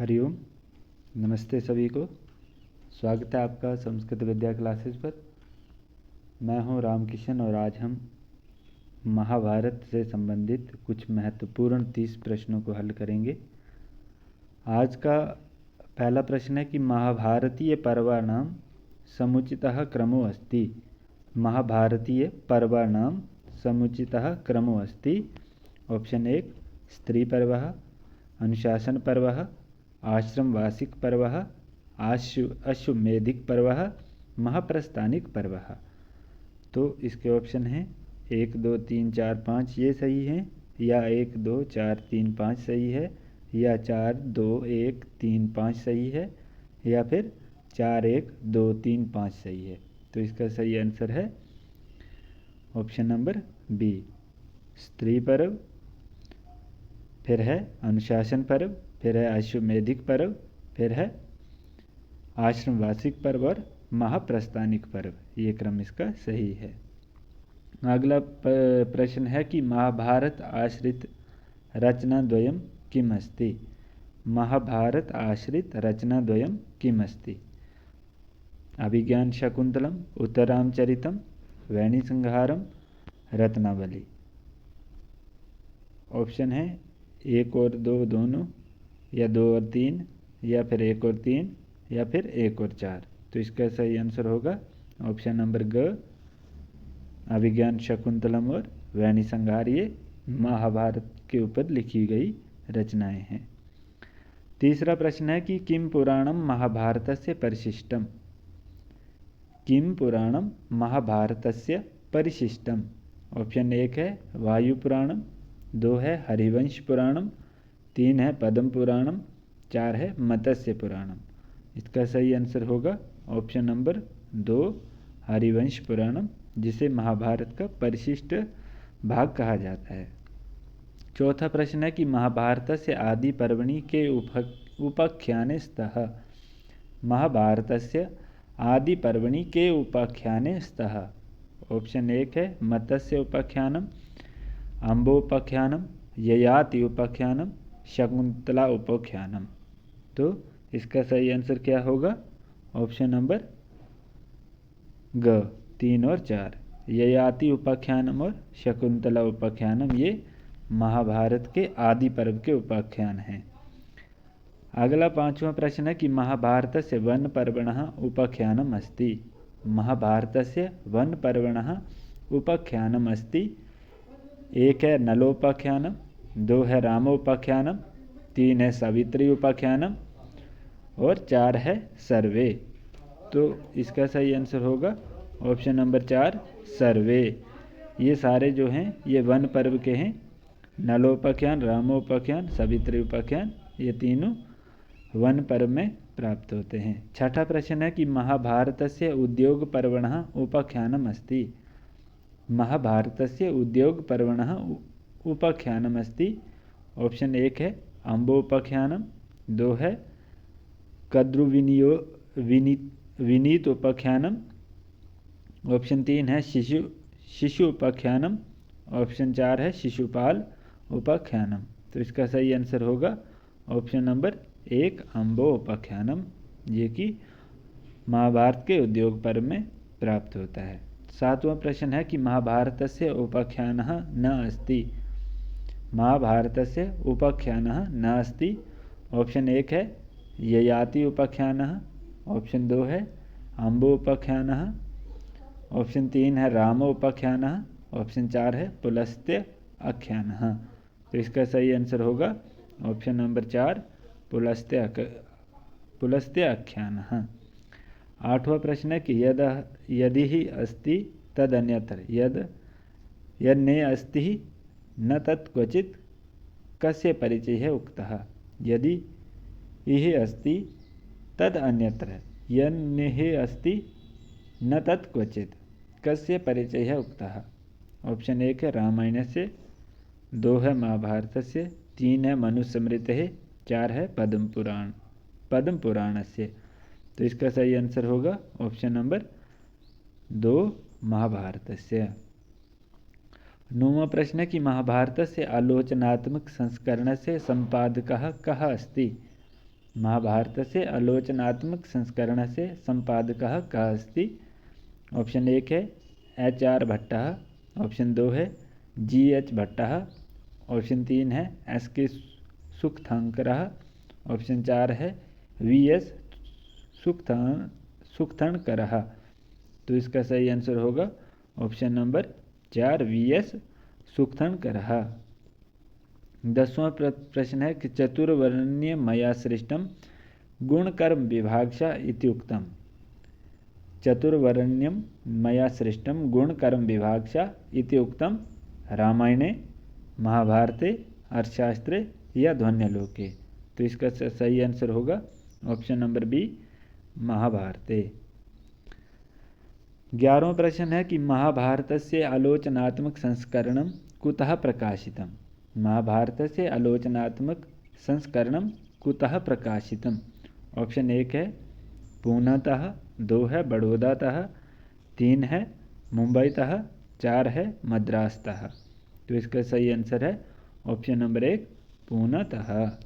हरिओम। नमस्ते सभी को। स्वागत है आपका संस्कृत विद्या क्लासेस पर। मैं हूं रामकिशन और आज हम महाभारत से संबंधित कुछ महत्वपूर्ण 30 प्रश्नों को हल करेंगे। आज का पहला प्रश्न है कि महाभारतीय पर्वाणां समुचितः क्रमो अस्ति। महाभारतीय पर्वाणां समुचितः क्रमो अस्ति। ऑप्शन 1 स्त्री पर्व, अनुशासन पर्व, आश्रम वार्षिक पर्व, अश्वमेधिक पर्व, महाप्रस्थानिक पर्व। तो इसके ऑप्शन हैं 1 2 3 4 5 ये सही है, या 1 2 4 3 5 सही है, या 4 2 1 3 5 सही है, या फिर 4 1 2 3 5 सही है। तो इसका सही आंसर है ऑप्शन नंबर बी, स्त्री पर्व, फिर है अनुशासन पर्व, फिर है अश्वमेधिक पर्व, फिर है आश्रम वार्षिक पर्व और महाप्रस्थानिक पर्व। ये क्रम इसका सही है। अगला प्रश्न है कि महाभारत आश्रित रचना द्वयम किम अस्ति। महाभारत आश्रित रचना द्वयम किम अस्ति। अभिज्ञान शकुंतलम, उत्तरामचरितम, वैणीसंहारम, रत्नावली। ऑप्शन है 1 और 2 दोनों, या 2 और 3, या फिर 1 और 3, या फिर 1 और 4। तो इसका सही आंसर होगा ऑप्शन नंबर ग, अभिज्ञान शकुंतलम और वैणीसंहार। ये महाभारत के ऊपर लिखी गई रचनाएं हैं। तीसरा प्रश्न है कि किम पुराणम महाभारतस्य परिशिष्टम। किम पुराणम महाभारतस्य परिशिष्टम। ऑप्शन 1 है वायु पुराणम, 2 है हरिवंश पुराणम, 3 है पद्म पुराणम, 4 है मत्स्य पुराणम। इसका सही आंसर होगा ऑप्शन नंबर 2 हरिवंश पुराणम, जिसे महाभारत का परिशिष्ट भाग कहा जाता है। चौथा प्रश्न है कि महाभारत से आदि पर्वणि के उपाख्याने स्तः। महाभारत से आदि पर्वणि के उपाख्याने स्तः। ऑप्शन 1 है मत्स्य उपाख्यानम, अम्बोपाख्यानम, ययाति उपाख्यानम, शकुंतला उपाख्यानम। तो इसका सही आंसर क्या होगा ऑप्शन नंबर ग, 3 और 4, ययाति उपाख्यानम और शकुंतला उपाख्यानम। ये महाभारत के आदि पर्व के उपाख्यान हैं। अगला पांचवा प्रश्न है कि महाभारत से वन पर्वणः उपाख्यानम अस्ति। महाभारत से वन पर्वणः उपाख्यानम अस्ति। 1 है नलोपाख्यानम, 2 है रामोपाख्यानम, 3 है सावित्री उपाख्यानम और 4 है सर्वे। तो इसका सही आंसर होगा ऑप्शन नंबर 4 सर्वे। ये सारे जो हैं ये वन पर्व के हैं। नलोपाख्यान, रामोपाख्यान, सावित्री उपाख्यान, ये तीनों वन पर्व में प्राप्त होते हैं। छठा प्रश्न है कि महाभारत से उद्योग पर्वणः उपाख्यानम अस्ति। महाभारत से उद्योग पर्वणः उपाख्यानम अस्ति। ऑप्शन 1 है अम्बोपाख्यानम, 2 है कद्रुविनियो विनीत उपाख्यानम, ऑप्शन 3 है शिशु उपाख्यानम, ऑप्शन 4 है शिशुपाल उपाख्यानम। तो इसका सही आंसर होगा ऑप्शन नंबर 1 अम्बो उपाख्यानम, ये कि महाभारत के उद्योग पर्व में प्राप्त होता है। सातवां प्रश्न है कि महाभारत से उपाख्यानः न अस्ति। महाभारत से उपाख्यानः न अस्ति। ऑप्शन 1 है ययाति उपाख्यानः, ऑप्शन 2 है अम्बो उपाख्यानः, ऑप्शन 3 है राम उपाख्यानः, ऑप्शन 4 है पुलस्त्य आख्यानः। तो इसका सही आंसर होगा ऑप्शन नंबर 4 पुलस्त्य आख्यानः। आठवां प्रश्न है कि यदि ही अस्ति तद अन्यत्र। यद ने अस्ति न तत् क्वचित कस्य परिचय है उक्तः। यदि यह अस्ति तद अन्यत्र, यन्नेह अस्ति न तत् क्वचित कस्य परिचय है उक्तः। ऑप्शन 1 है रामायण से, 2 है महाभारत से, 3 है मनुस्मृति, 4 है पद्म पुराण से। तो इसका सही आंसर होगा ऑप्शन नंबर 2 महाभारत से। 9वां प्रश्न है कि महाभारत से आलोचनात्मक संस्करण से संपादकः कः अस्ति। महाभारतस्य आलोचनात्मक संस्करणस्य संपादकः कः अस्ति? ऑप्शन 1 है HR भट्टः, ऑप्शन 2 है GH भट्टः, ऑप्शन 3 है SK सुक्थंकरः, ऑप्शन 4 है VS सुक्थनकरः। तो इसका सही आंसर होगा ऑप्शन नंबर 4 VS सुक्थनकरः। 10वां प्रश्न है कि चतुर्वर्ण्य मया सृष्टम गुणकर्म विभागशा इत्युक्तम। चतुर्वर्ण्यम मया सृष्टम गुणकर्म विभागशा इत्युक्तम रामायणे, महाभारते, अर्थशास्त्रे या ध्वन्यालोके। तो इसका सही आंसर होगा ऑप्शन नंबर बी महाभारते। 11वां प्रश्न है कि महाभारतस्य आलोचनात्मक संस्करणं कुतः प्रकाशितम्। महाभारतस्य आलोचनात्मक संस्करणं कुतः प्रकाशितम्। ऑप्शन 1 है पूनातः, 2 है बड़ौदातः, 3 है मुंबईतः, 4 है मद्रासतः। तो इसका सही आंसर है ऑप्शन नंबर 1 पूनातः।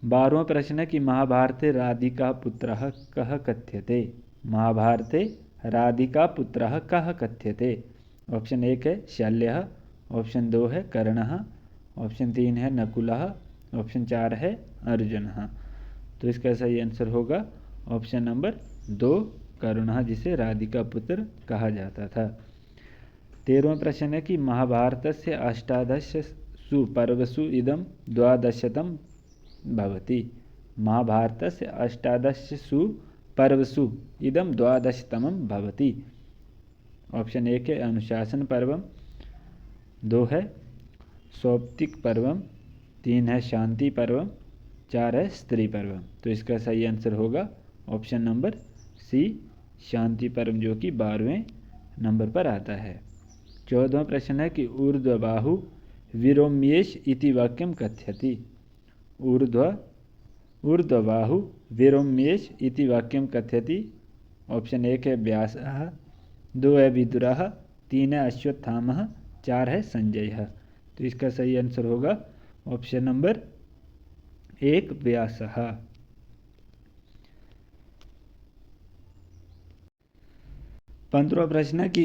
12वां प्रश्न है कि महाभारते राधिका पुत्रः कः कथ्यते। महाभारते राधिका पुत्रः कः कथ्यते। ऑप्शन 1 है शल्यः, ऑप्शन 2 है कर्णः, ऑप्शन 3 है नकुलः, ऑप्शन 4 है अर्जुनः। तो इसका सही आंसर होगा ऑप्शन नंबर 2 करुणः, जिसे राधिका पुत्र कहा जाता था। 13वां प्रश्न है कि महाभारतस्य 18 पर्वसु इदं 12शतं भवति। महाभारतस्य 18 पर्वसु इदं 12तमं भवति। ऑप्शन 1 है अनुशासन पर्वम, 2 है सौप्तिक पर्वम, 3 है शांति पर्वम, 4 है स्त्री पर्वम। तो इसका सही आंसर होगा ऑप्शन नंबर सी शांति पर्व, जो कि 12वें नंबर पर आता है। 14वां प्रश्न है कि ऊर्ध्वबाहु विरोम्येश इति वाक्यम कथ्यति। ऊर्ध्वबाहु विरोम्येश इति वाक्यम कथ्यति। ऑप्शन 1 है व्यासः, 2 है विदुरः, 3 है अश्वत्थामः, 4 है संजयः। तो इसका सही आंसर होगा ऑप्शन नंबर 1 व्यासः। 15वां प्रश्न है कि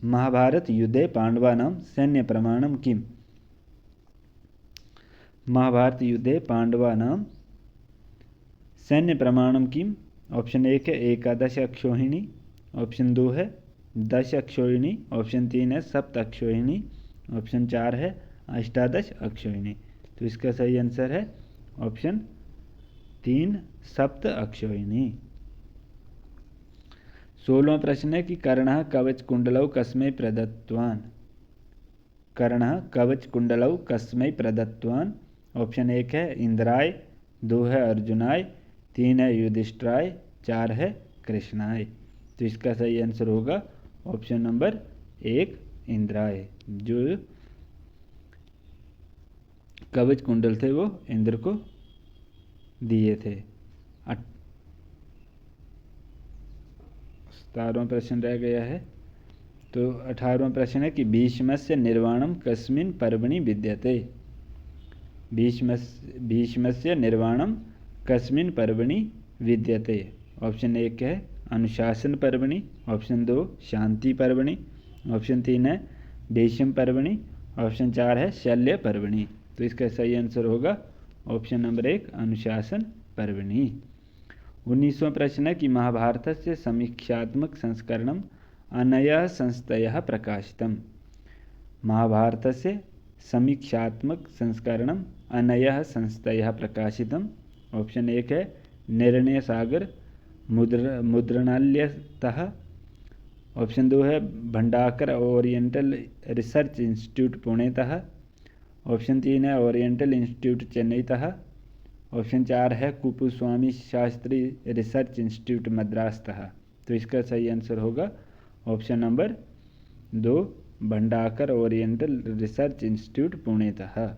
महाभारत युद्धे पांडवानां सैन्य प्रमाणम किम। महाभारत युद्धे पांडवानां सैन्य प्रमाणम किम। ऑप्शन 1 है 11 अक्षौहिणी, ऑप्शन 2 है 10 अक्षौहिणी, ऑप्शन 3 है 7 अक्षौहिणी, ऑप्शन 4 है 18 अक्षौहिणी। तो इसका सही आंसर है ऑप्शन 3 7 अक्षौहिणी। 16वां प्रश्न है कि कर्णः कवच कुंडलौ कस्मै प्रदत्तवान्। कर्णः कवच कुंडलौ कस्मै प्रदत्तवान्। ऑप्शन 1 है इंद्राय, 2 है अर्जुनाय, 3 है युधिष्ठिराय, 4 है कृष्णाय। तो इसका सही आंसर होगा ऑप्शन नंबर 1 इंद्राय। जो कवच कुंडल थे वो इंद्र को दिए थे। 17वां प्रश्न रह गया है। तो 18वां प्रश्न है कि भीष्मस्य निर्वाणम कस्मिन् पर्वणि विद्यते। भीष्मस्य निर्वाणम कस्मिन् पर्वणि विद्यते। ऑप्शन 1 है अनुशासन पर्वणि, ऑप्शन 2 शांति पर्वणि, ऑप्शन 3 है भीष्म पर्वणि, ऑप्शन 4 है शल्य पर्वणि। तो इसका सही आंसर होगा ऑप्शन नंबर 1 अनुशासन पर्वणि। 19वां प्रश्न है कि महाभारतस्य समीक्षात्मक संस्करणम अनया संस्थया प्रकाशितम। महाभारतस्य समीक्षात्मक संस्करणम अनया संस्थया प्रकाशितम। ऑप्शन 1 है निर्णय सागर मुद्रणालयतः, ऑप्शन 2 है भंडाकर ओरिएंटल रिसर्च इंस्टीट्यूट पुणेतः, ऑप्शन 3 है ओरिएंटल इंस्टीट्यूट चेन्नईतः, ऑप्शन 4 है कुपुस्वामी शास्त्री रिसर्च इंस्टीट्यूट मद्रासतः। तो इसका सही आंसर होगा option number 2 Bhandarkar oriental research institute पुणेतः।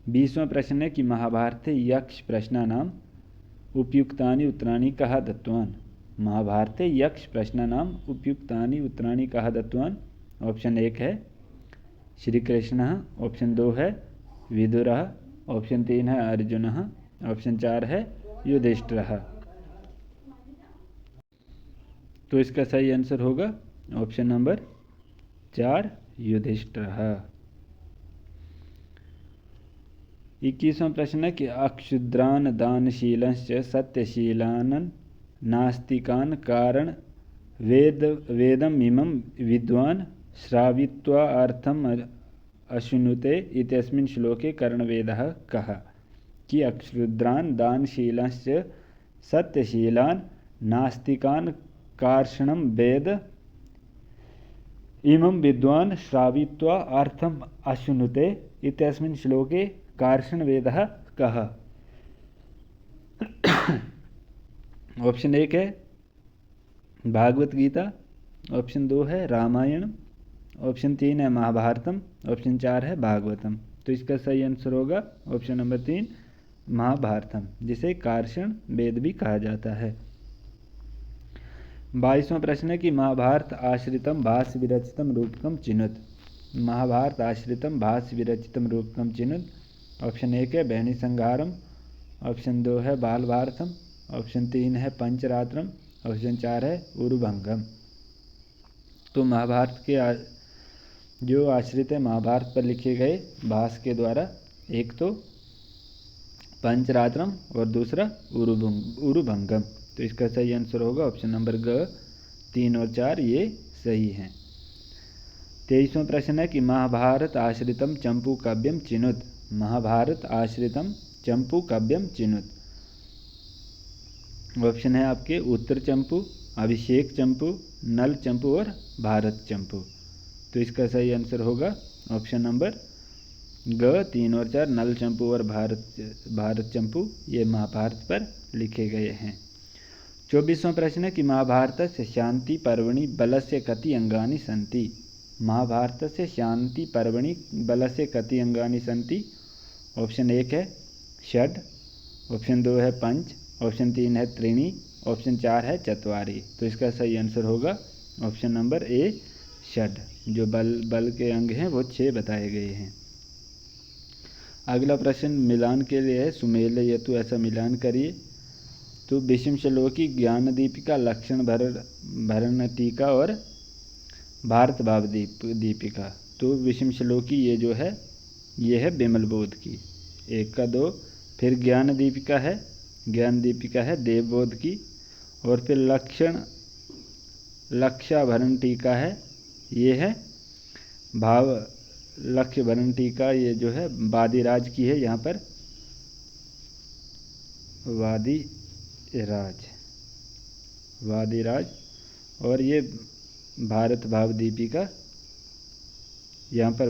20वां प्रश्न है कि महाभारते यक्ष प्रश्नानाम उपयुक्तानि उत्तराणि कः दत्तवान्। महाभारते यक्ष प्रश्नानाम उपयुक्तानि उत्तराणि कः दत्तवान्। ऑप्शन 1 है श्री कृष्णः, ऑप्शन 2 है विदुरः, ऑप्शन 3 है अर्जुनः, ऑप्शन 4 है युधिष्ठिरः। तो इसका सही आंसर होगा ऑप्शन नंबर 4 युधिष्ठिरः। 21वां प्रश्न है कि अक्षुद्रान दानशीलश्च सत्यशीलान् नास्तिकान् कारण वेदम इमं विद्वान् श्रावित्वा अर्थम अश्नुते इत्यस्मिन् श्लोके कर्णवेदः कः। कि अक्षुद्रान् दानशीलश्च सत्यशीलान् नास्तिकान् कार्षणं वेद इमं विद्वान् श्रावित्वा अर्थम अश्नुते इत्यस्मिन् श्लोके कार्षणवेदः कः। ऑप्शन 1 है भागवत गीता, ऑप्शन 2 है रामायण, ऑप्शन 3 है महाभारतम, ऑप्शन 4 है भागवतम। तो इसका सही आंसर होगा ऑप्शन नंबर 3 महाभारतम, जिसे कार्षण वेद भी कहा जाता है। 22वां प्रश्न है कि महाभारत आश्रितम भाष्य विरचितम रूपकम चिनुत। महाभारत आश्रितम भाष्य विरचितम रूपकम चिनुत। ऑप्शन 1 है बहनी संहारम, ऑप्शन 2 है बाल भारतम, ऑप्शन 3 है पंचरात्रम, ऑप्शन 4 है उरुभंगम। तो महाभारत के जो आश्रित है महाभारत पर लिखे गए भाष्य के द्वारा, एक तो पंचरात्रम और दूसरा उरुभंगम। तो इसका सही आंसर होगा ऑप्शन नंबर ग, 3 और 4 ये सही हैं। 23वां प्रश्न है कि महाभारत आश्रितम चंपू काव्यम चिनुत। महाभारत आश्रितम चंपू काव्यम चिनुत। ऑप्शन है आपके उत्तर चंपू, अभिषेक चंपू, नल चंपू और भारत चंपू। तो इसका सही आंसर होगा ऑप्शन नंबर ग, 3 और 4 नल चंपू और भारत चंपू ये महाभारत पर लिखे गए हैं। 24वां प्रश्न है कि महाभारत से शांति पर्वणि बलस्य कति अंगानि सन्ति। महाभारत से शांति पर्वणि बलस्य कति अंगानि सन्ति। ऑप्शन 1 है षड, ऑप्शन 2 है पंच, ऑप्शन 3 है त्रीणि, ऑप्शन 4 है चत्वारि। तो इसका सही आंसर होगा ऑप्शन नंबर ए षड। जो बल के अंग हैं वो 6 बताए गए हैं। अगला प्रश्न मिलान के लिए है, सुमेल यतु ऐसा मिलान करिए। तो विषम श्लोकी ज्ञान दीपिका, लक्षण भरण टीका और भारत भाव दीपिका। तो विषम श्लोकी ये जो है ये है बिमल बोध की, 1 का 2। फिर ज्ञान दीपिका है देवबोध की। और फिर लक्षाभरण टीका है, ये है भाव लक्ष्य भरण टीका, ये जो है वादिराज की है, यहाँ पर वादिराज। और ये भारत भाव दीपिका, यहाँ पर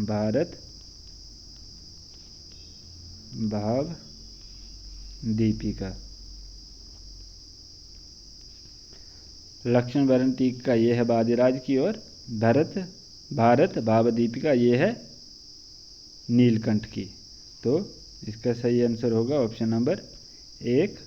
भारत भाव दीपिका। लक्ष्मण भरण टीका ये है वादिराज की, और भारत भाव दीपिका ये है नीलकंठ की। तो इसका सही आंसर होगा ऑप्शन नंबर 1,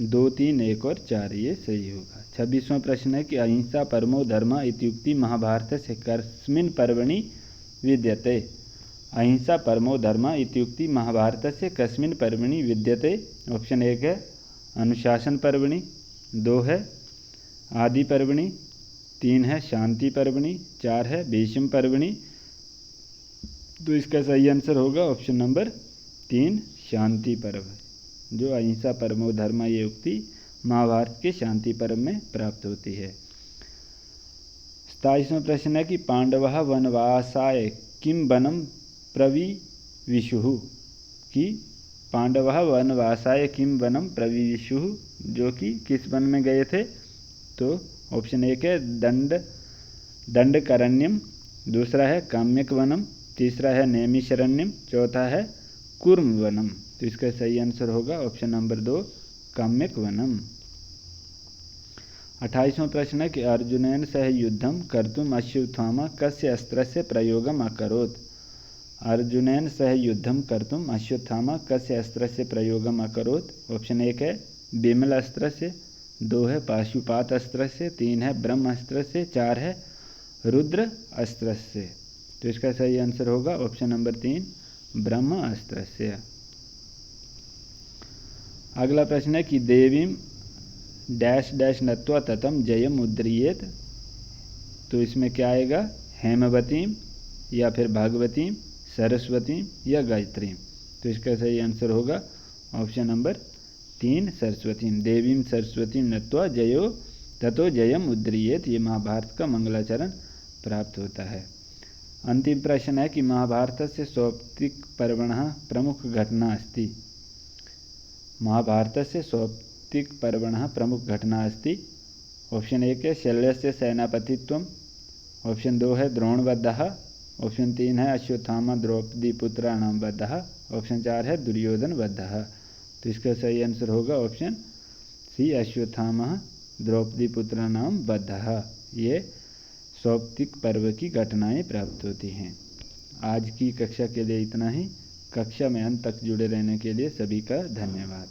2, 3, 1 और 4 ये सही होगा। 26वां प्रश्न है कि अहिंसा परमो धर्म इत्युक्ति महाभारत से कस्मिन् पर्वणि विद्यते। अहिंसा परमो धर्म इत्युक्ति महाभारत से कस्मिन् पर्वणि विद्यते। ऑप्शन 1 है अनुशासन पर्वणि, 2 है आदि पर्वणि, 3 है शांति पर्वणि, 4 है भीष्म पर्वणि। तो इसका सही आंसर होगा ऑप्शन नंबर 3 शांति पर्व। जो अहिंसा परमो धर्म ये उक्ति महाभारत के शांति पर्व में प्राप्त होती है। 27वां प्रश्न है कि पांडवः वनवासाय किम वनम प्रविविशुः। कि पांडवः वनवासाय किम वनम प्रविविशुः, जो कि किस वन में गए थे। तो ऑप्शन 1 है दंडकारण्यम, दूसरा है काम्यक वनम, तीसरा है नैमिषारण्यम, चौथा है कूर्म वनम। तो इसका सही आंसर होगा ऑप्शन नंबर 2 काम्यक वनम। 28वां प्रश्न है कि अर्जुनेन सह युद्धम कर्तुम अश्वत्थामा कस्य अस्त्रस्य प्रयोगम अकरोत्। अर्जुनेन सह युद्धम कर्तुम अश्वत्थामा कस्य अस्त्रस्य प्रयोगम अकरोत्। ऑप्शन 1 है बिमल अस्त्र से, 2 है पाशुपात अस्त्र से, 3 है ब्रह्म अस्त्र से, 4 है रुद्र अस्त्रस्य। तो इसका सही आंसर होगा ऑप्शन नंबर 3 ब्रह्म अस्त्रस्य। अगला प्रश्न है कि देवीम डैश डैश नत्वा ततम जयम उद्रियेत। तो इसमें क्या आएगा, हेमवतीम या फिर भागवतीम, सरस्वतीम या गायत्रीम। तो इसका सही आंसर होगा ऑप्शन नंबर 3 सरस्वतीम। देवीम सरस्वतीम नत्वा जयो ततो जयम उद्रियेत। ये महाभारत का मंगलाचरण प्राप्त होता है। अंतिम प्रश्न है कि महाभारत से सौप्तिक पर्वणः प्रमुख घटना अस्ति। महाभारत से सौप्तिक पर्वणः प्रमुख घटना अस्ति। ऑप्शन 1 है शल्यस्य सेनापतित्वम, ऑप्शन 2 है द्रोणवधः, ऑप्शन 3 है अश्वत्थामा द्रौपदी पुत्राणाम वधः, ऑप्शन 4 है दुर्योधन वधः। तो इसका सही आंसर होगा ऑप्शन सी अश्वत्थामा द्रौपदी पुत्राणाम वधः। ये सौप्तिक पर्व की घटनाएं प्राप्त होती हैं। आज की कक्षा के लिए इतना ही। कक्षा में अंत तक जुड़े रहने के लिए सभी का धन्यवाद।